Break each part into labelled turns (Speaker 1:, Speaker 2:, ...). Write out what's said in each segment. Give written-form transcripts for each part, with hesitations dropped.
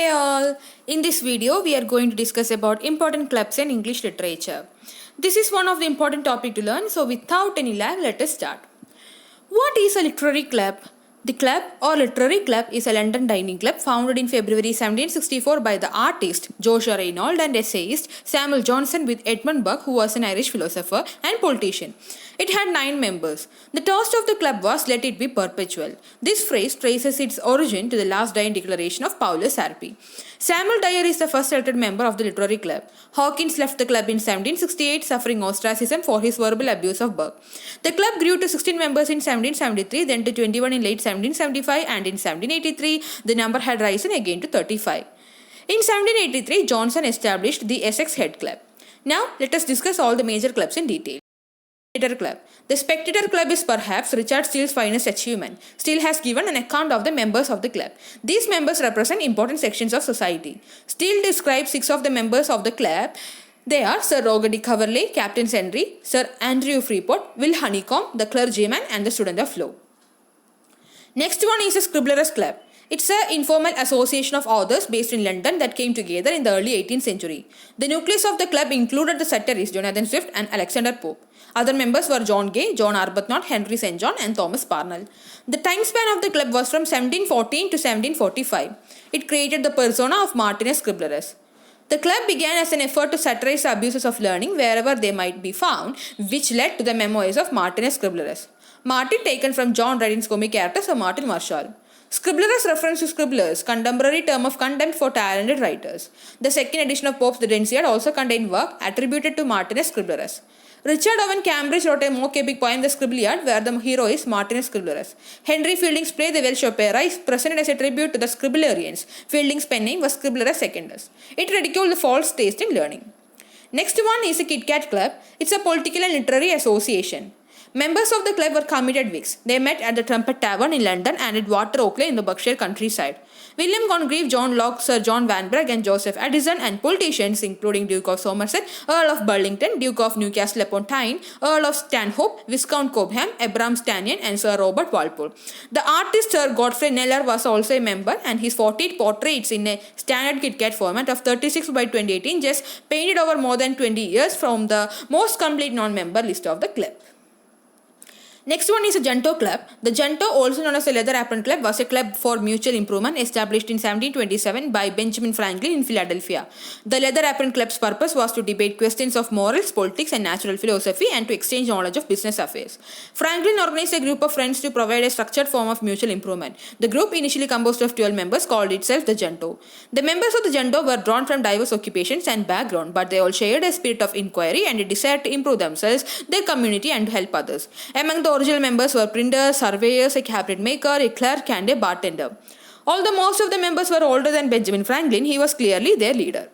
Speaker 1: Hey all! In this video, we are going to discuss about important clubs in English literature. This is one of the important topic to learn, so without any lag, let us start. What is a literary club? The club or literary club is a London dining club founded in February 1764 by the artist Joshua Reynolds and essayist Samuel Johnson with Edmund Burke, who was an Irish philosopher and politician. It had 9 members. The toast of the club was "Let it be perpetual." This phrase traces its origin to the last dying declaration of Paulus Sarpi. Samuel Dyer is the first elected member of the literary club. Hawkins left the club in 1768, suffering ostracism for his verbal abuse of Burke. The club grew to 16 members in 1773, then to 21 in late 1775, and in 1783, the number had risen again to 35. In 1783, Johnson established the Essex Head Club. Now, let us discuss all the major clubs in detail. Spectator Club. The Spectator Club is perhaps Richard Steele's finest achievement. Steele has given an account of the members of the club. These members represent important sections of society. Steele describes 6 of the members of the club. They are Sir Roger de Coverley, Captain Sentry, Sir Andrew Freeport, Will Honeycomb, the clergyman, and the student of law. Next one is the Scribblers Club. It's an informal association of authors based in London that came together in the early 18th century. The nucleus of the club included the satirists Jonathan Swift and Alexander Pope. Other members were John Gay, John Arbuthnot, Henry St. John, and Thomas Parnell. The time span of the club was from 1714 to 1745. It created the persona of Martinus Scriblerus. The club began as an effort to satirize the abuses of learning wherever they might be found, which led to the memoirs of Martinus Scriblerus. Martin taken from John Dryden's comic character Sir Martin Marshall. Scriblerus reference to scribblers, contemporary term of contempt for talented writers. The second edition of Pope's The Dunciad also contained work attributed to Martinus Scriblerus. Richard Owen Cambridge wrote a mock epic poem, The Scribbliad, where the hero is Martinus Scriblerus. Henry Fielding's play, The Welsh Opera, is presented as a tribute to the Scribblerians. Fielding's pen name was Scriblerus Secundus. It ridiculed the false taste in learning. Next one is the Kitkat Club. It's a political and literary association. Members of the club were committed Whigs. They met at the Trumpet Tavern in London and at Water Oakley in the Berkshire countryside. William Congreve, John Locke, Sir John Vanbrugh, and Joseph Addison, and politicians including Duke of Somerset, Earl of Burlington, Duke of Newcastle upon Tyne, Earl of Stanhope, Viscount Cobham, Abraham Stanion, and Sir Robert Walpole. The artist Sir Godfrey Kneller was also a member, and his 48 portraits in a standard KitKat format of 36 by 2018 just painted over more than 20 years from the most complete non-member list of the club. Next one is a Junto Club. The Junto, also known as the Leather Apron Club, was a club for mutual improvement established in 1727 by Benjamin Franklin in Philadelphia. The Leather Apron Club's purpose was to debate questions of morals, politics, and natural philosophy and to exchange knowledge of business affairs. Franklin organized a group of friends to provide a structured form of mutual improvement. The group, initially composed of 12 members, called itself the Junto. The members of the Junto were drawn from diverse occupations and background, but they all shared a spirit of inquiry and a desire to improve themselves, their community, and to help others. Among the original members were printers, surveyors, a cabinet maker, a clerk, and a bartender. Although most of the members were older than Benjamin Franklin, he was clearly their leader.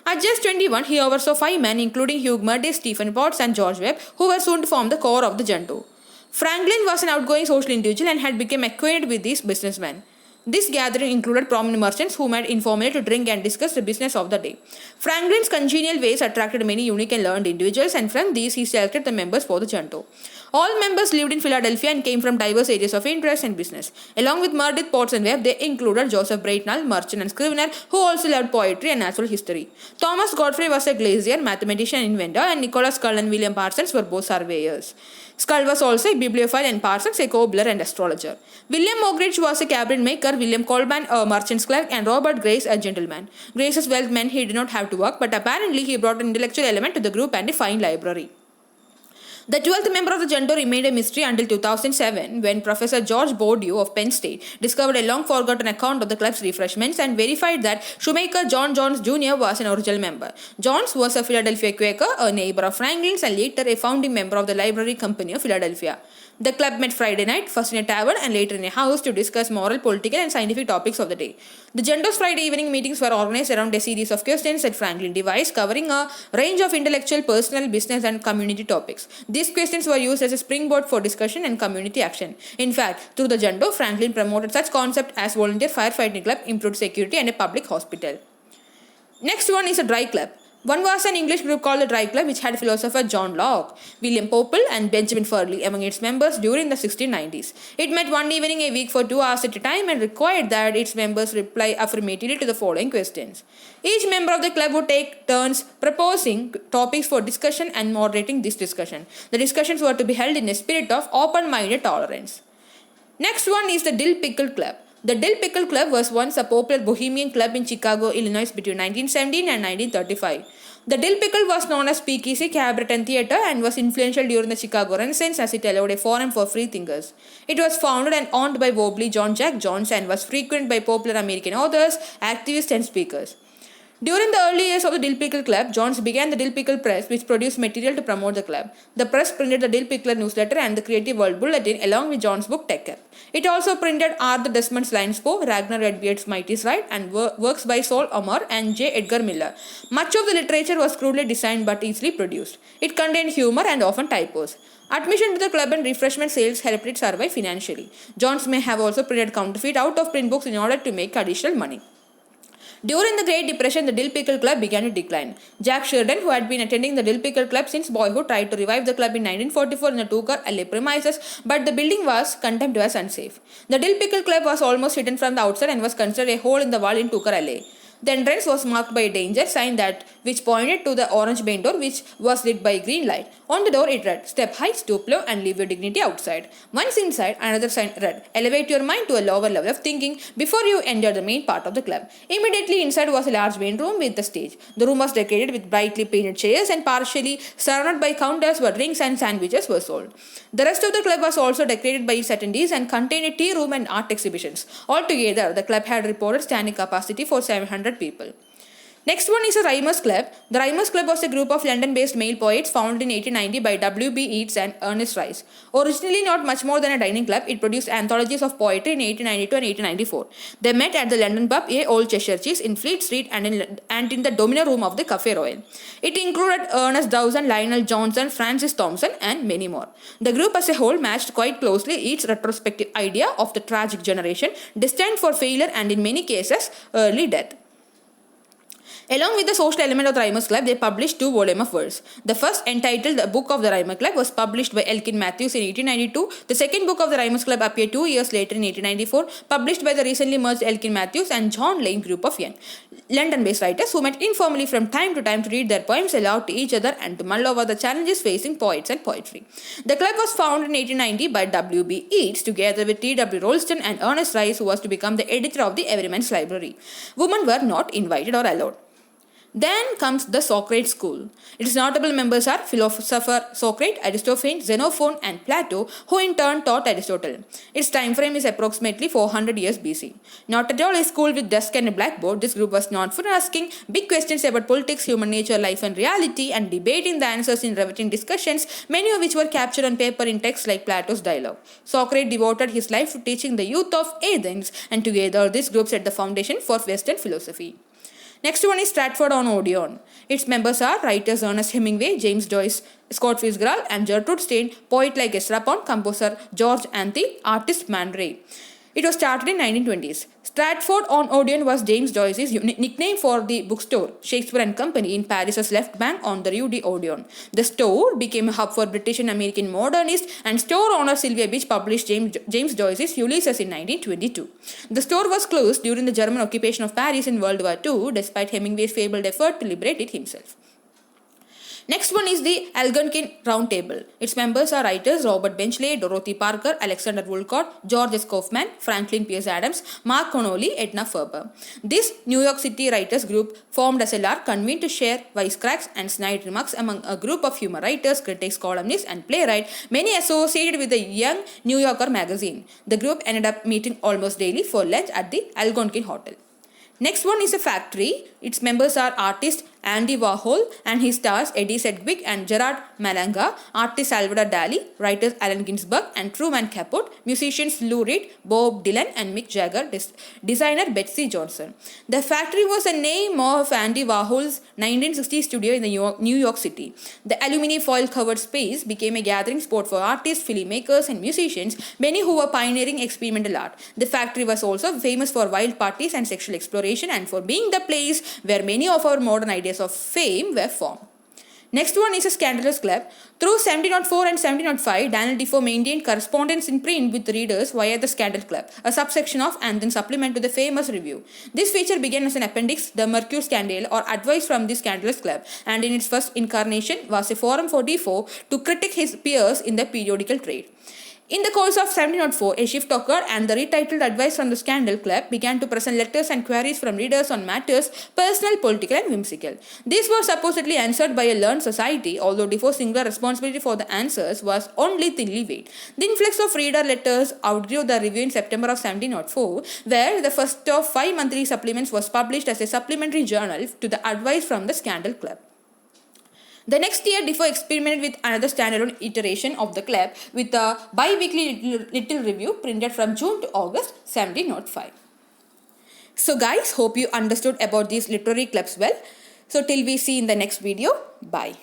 Speaker 1: At just 21, he oversaw 5 men, including Hugh Murday, Stephen Potts, and George Webb, who were soon to form the core of the Junto. Franklin was an outgoing social individual and had become acquainted with these businessmen. This gathering included prominent merchants who met informally to drink and discuss the business of the day. Franklin's congenial ways attracted many unique and learned individuals, and from these he selected the members for the Junto. All members lived in Philadelphia and came from diverse areas of interest and business. Along with Meredith, Potts, and Webb, they included Joseph Braitnall, merchant and scrivener, who also loved poetry and natural history. Thomas Godfrey was a glazier, mathematician and inventor, and Nicholas Scull and William Parsons were both surveyors. Scull was also a bibliophile and Parsons a cobbler and astrologer. William Mogridge was a cabinet maker, William Colban a merchant's clerk, and Robert Grace a gentleman. Grace's wealth meant he did not have to work, but apparently he brought an intellectual element to the group and a fine library. The 12th member of the Junto remained a mystery until 2007 when Professor George Bourdieu of Penn State discovered a long forgotten account of the club's refreshments and verified that shoemaker John Jones Jr. was an original member. Jones was a Philadelphia Quaker, a neighbor of Franklin's, and later a founding member of the Library Company of Philadelphia. The club met Friday night, first in a tavern and later in a house, to discuss moral, political, and scientific topics of the day. The Junto's Friday evening meetings were organized around a series of questions that Franklin devised, covering a range of intellectual, personal, business, and community topics. These questions were used as a springboard for discussion and community action. In fact, through the Junto, Franklin promoted such concepts as volunteer firefighting club, improved security, and a public hospital. Next one is a dry club. One was an English group called the Dry Club, which had philosopher John Locke, William Popple, and Benjamin Furley among its members during the 1690s. It met one evening a week for 2 hours at a time and required that its members reply affirmatively to the following questions. Each member of the club would take turns proposing topics for discussion and moderating this discussion. The discussions were to be held in a spirit of open-minded tolerance. Next one is the Dilpical Club. The Dilpical Club was once a popular bohemian club in Chicago, Illinois between 1917 and 1935. The Dilpical was known as speakeasy, cabaret and theatre and was influential during the Chicago Renaissance as it allowed a forum for free thinkers. It was founded and owned by Wobbly John Jack Jones and was frequented by popular American authors, activists and speakers. During the early years of the Dilpical Club, Jones began the Dilpical Press, which produced material to promote the club. The press printed the Dilpical newsletter and the Creative World Bulletin along with Jones' book Tech Up. It also printed Arthur Desmond's Linespo, Ragnar Redbeard's Mighty's Ride, and works by Saul Omar and J. Edgar Miller. Much of the literature was crudely designed but easily produced. It contained humor and often typos. Admission to the club and refreshment sales helped it survive financially. Jones may have also printed counterfeit out-of-print books in order to make additional money. During the Great Depression, the Dilpical Club began to decline. Jack Sheridan, who had been attending the Dilpical Club since boyhood, tried to revive the club in 1944 in the Tucker Alley premises, but the building was condemned as unsafe. The Dilpical Club was almost hidden from the outside and was considered a hole in the wall in Tucker Alley. The entrance was marked by a danger sign which pointed to the orange main door, which was lit by a green light. On the door it read, "Step high, stoop low and leave your dignity outside." Once inside, another sign read, "Elevate your mind to a lower level of thinking before you enter the main part of the club." Immediately inside was a large main room with the stage. The room was decorated with brightly painted chairs and partially surrounded by counters where drinks and sandwiches were sold. The rest of the club was also decorated by its attendees and contained a tea room and art exhibitions. Altogether, the club had reported standing capacity for 700 people. Next one is a Rhymers Club. The Rhymers Club was a group of London-based male poets founded in 1890 by W.B. Yeats and Ernest Rice. Originally not much more than a dining club, it produced anthologies of poetry in 1892 and 1894. They met at the London pub A. Old Cheshire Cheese in Fleet Street and in the Domino Room of the Café Royal. It included Ernest Dowson, Lionel Johnson, Francis Thompson and many more. The group as a whole matched quite closely its retrospective idea of the tragic generation destined for failure and in many cases early death. Along with the social element of the Rhymers Club, they published 2 volumes of verse. The first, entitled The Book of the Rhymer Club, was published by Elkin Matthews in 1892. The second book of the Rhymers Club appeared 2 years later in 1894, published by the recently merged Elkin Matthews and John Lane group of young London-based writers who met informally from time to time to read their poems aloud to each other and to mull over the challenges facing poets and poetry. The club was founded in 1890 by W.B. Yeats together with T.W. Rolston and Ernest Rice, who was to become the editor of the Everyman's Library. Women were not invited or allowed. Then comes the Socrates School. Its notable members are philosopher Socrates, Aristophanes, Xenophon and Plato, who in turn taught Aristotle. Its time frame is approximately 400 years BC. Not at all a school with desk and a blackboard, this group was known for asking big questions about politics, human nature, life and reality and debating the answers in riveting discussions, many of which were captured on paper in texts like Plato's dialogue. Socrates devoted his life to teaching the youth of Athens, and together this group set the foundation for Western philosophy. Next one is Stratfordon Odeon. Its members are writers Ernest Hemingway, James Joyce, Scott Fitzgerald and Gertrude Stein, poet like Ezra Pound, composer George Antheil, artist Man Ray. It was started in 1920s. Stratfordon Odeon was James Joyce's nickname for the bookstore, Shakespeare and Company in Paris's left bank on the Rue d'Odeon. The store became a hub for British and American modernists, and store owner Sylvia Beach published James Joyce's Ulysses in 1922. The store was closed during the German occupation of Paris in World War II, despite Hemingway's fabled effort to liberate it himself. Next one is the Algonquin Roundtable. Its members are writers Robert Benchley, Dorothy Parker, Alexander Woolcott, George S. Kaufman, Franklin Pierce Adams, Mark Connolly, Edna Ferber. This New York City writers group formed as a lark convened to share wisecracks and snide remarks among a group of humor writers, critics, columnists and playwrights, many associated with the Young New Yorker magazine. The group ended up meeting almost daily for lunch at the Algonquin Hotel. Next one is a factory. Its members are artist Andy Warhol and his stars Eddie Sedgwick and Gerard Malanga, artist Salvador Dali, writers Allen Ginsberg and Truman Capote, musicians Lou Reed, Bob Dylan and Mick Jagger, designer Betsy Johnson. The factory was a name of Andy Warhol's 1960 studio in New York City. The aluminum foil covered space became a gathering spot for artists, filmmakers and musicians, many who were pioneering experimental art. The factory was also famous for wild parties and sexual exploration and for being the place where many of our modern ideas layers of fame were formed. Next one is a Scandalous Club. Through 1704 and 1705, Daniel Defoe maintained correspondence in print with readers via the Scandal Club, a subsection of and then supplement to the famous review. This feature began as an appendix, the Mercure Scandale, or advice from the Scandalous Club, and in its first incarnation was a forum for Defoe to critique his peers in the periodical trade. In the course of 1704, a shift occurred and the retitled Advice from the Scandal Club began to present letters and queries from readers on matters personal, political and whimsical. These were supposedly answered by a learned society, although Defoe's singular responsibility for the answers was only thinly veiled. The influx of reader letters outgrew the review in September of 1704, where the first of 5 monthly supplements was published as a supplementary journal to the Advice from the Scandal Club. The next year, Defoe experimented with another standalone iteration of the club with a bi-weekly little review printed from June to August 1705. So guys, hope you understood about these literary clubs well. So till we see in the next video, bye.